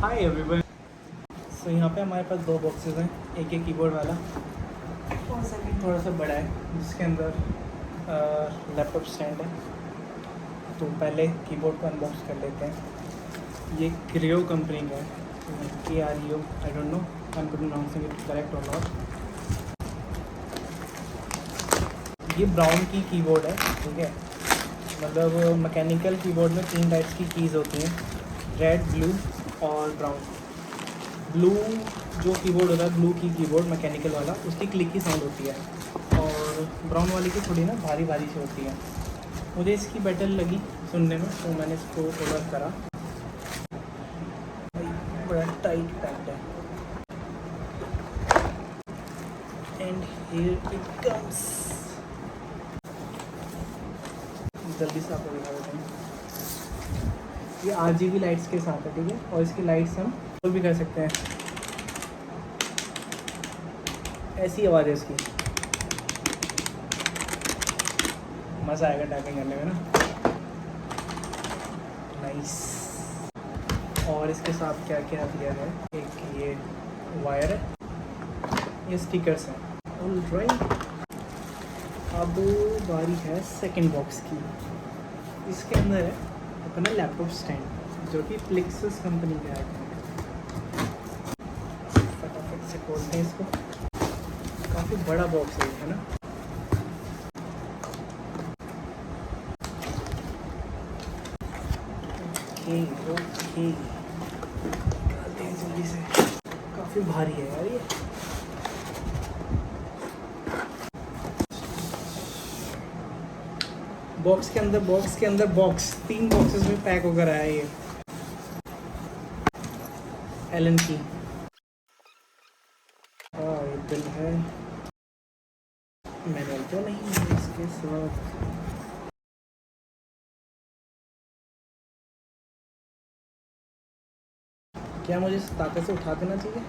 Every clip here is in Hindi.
Hi everyone. सो यहाँ पे हमारे पास दो बॉक्सेस हैं, एक ये कीबोर्ड वाला और सेकंड थोड़ा सा बड़ा है जिसके अंदर लैपटॉप स्टैंड है। तो पहले कीबोर्ड को अनबॉक्स कर लेते हैं। ये क्रियो कंपनी का है, KREO, I don't know I am pronouncing it correct और नॉट। ये ब्राउन की कीबोर्ड है, ठीक है। मतलब मैकेनिकल कीबोर्ड में 3 टाइप्स की कीज़ होती हैं, रेड, ब्लू और ब्राउन। ब्लू जो कीबोर्ड होता है, ब्लू की कीबोर्ड मैकेनिकल वाला, उसकी क्लिक की साउंड होती है और ब्राउन वाली की थोड़ी ना भारी भारी सी होती है। मुझे इसकी बेटर लगी सुनने में, तो मैंने इसको ऑर्डर करा। बड़ा टाइट पैक्ड है एंड हियर इट कम्स। जल्दी से आपको दिखा देते हैं। ये RGB लाइट्स के साथ है, ठीक है। और इसकी लाइट्स हम और भी कर सकते हैं। ऐसी आवाज़ है इसकी, मज़ा आएगा टाइपिंग करने में ना, नाइस। और इसके साथ क्या क्या दिया है, एक ये वायर है, ये स्टिकर्स हैं। ऑलराइट, अब बारी है सेकंड बॉक्स की। इसके अंदर है अपना लैपटॉप स्टैंड जो कि प्लेक्सस कंपनी का है। फटाफट से खोलते हैं इसको। काफ़ी बड़ा बॉक्स है ना। ओके ओके, निकालते हैं जल्दी से। काफ़ी भारी है यार ये। बॉक्स के अंदर बॉक्स 3 बॉक्सेस में पैक होकर आया ये एलन की। ये बिल है, मैनुअल तो नहीं है इसके साथ। क्या मुझे इस ताकत से उठा देना चाहिए?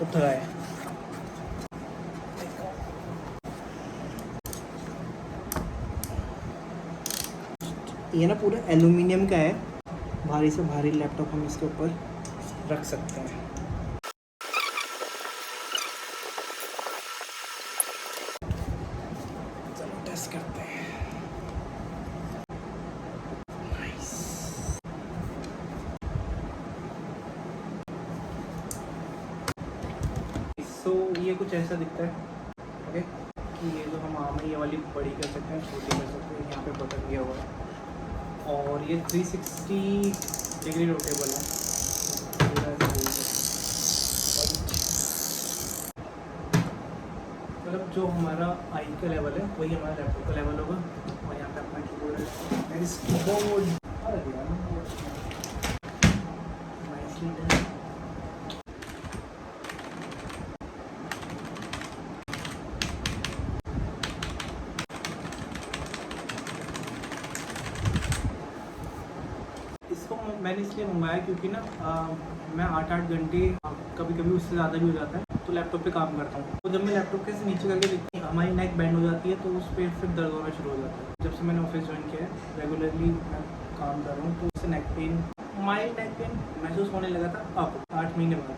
उठ रहा है। ये ना पूरा एल्यूमिनियम का है, भारी से भारी लैपटॉप हम इसके ऊपर रख सकते हैं। चलो टेस्ट करते हैं। नाइस। सो ये कुछ ऐसा दिखता है, ओके, कि ये जो हम आम है ये वाली बड़ी कर सकते हैं, छोटी कर सकते हैं। यहाँ पे बटन दिया हुआ है और ये 360 डिग्री रोटेबल है। मतलब जो हमारा आई का लेवल है वही हमारा लैपटॉप का लेवल होगा। और यहाँ पे अपना कीबोर्ड है, इस कीबोर्ड नाइसली डन। इसको मैंने इसलिए मंगाया क्योंकि ना मैं 8-8 घंटे, कभी कभी उससे ज़्यादा भी हो जाता है, तो लैपटॉप पे काम करता हूँ। तो जब मैं लैपटॉप के से नीचे करके देखती हूँ, हमारी नेक बैंड हो जाती है, तो उस पर फिर दर्द होना शुरू हो जाता है। जब से मैंने ऑफिस ज्वाइन किया है, रेगुलरली मैं काम कर रहा हूँ, तो उससे neck pain, mild neck pain महसूस होने लगा था अब 8 महीने बाद।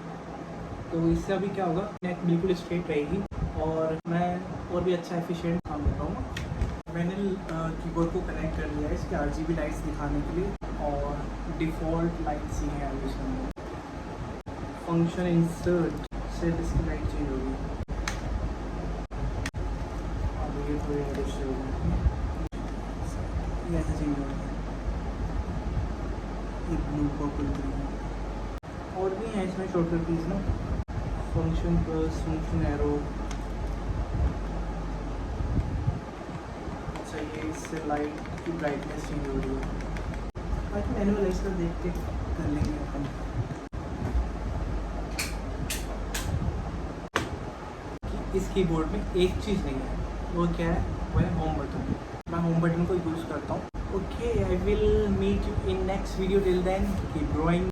तो इससे अभी क्या होगा, नेक बिल्कुल स्ट्रेट रहेगी और मैं और भी अच्छा एफिशिएंट काम कर पाऊँगा। मैंने कीबोर्ड को कनेक्ट कर लिया है इसके RGB लाइट्स दिखाने के लिए, और डिफ़ॉल्ट लाइट्स ही हैं अभी इसके अंदर। फंक्शन इंसर्ट से इसकी लाइट चेंज होगी। अब ये थोड़ी एडिशन होगी, ये ऐसे चेंज होगी, एक ब्लू पर्पल ग्रीन। और भी हैं इसमें शॉर्टकट कीज ना, फंक्शन प्लस, फंक्शन एरो। अच्छा, ये इससे लाइट की ब्राइटनेस चेंज हो रही है। बाकी मैनुअल इसका देख के कर लेंगे अपन। इस कीबोर्ड में एक चीज़ नहीं है, वो क्या है, वो है होम बटन। मैं होम बटन को यूज़ करता हूँ। Okay, I will meet you in next video. Till then keep growing.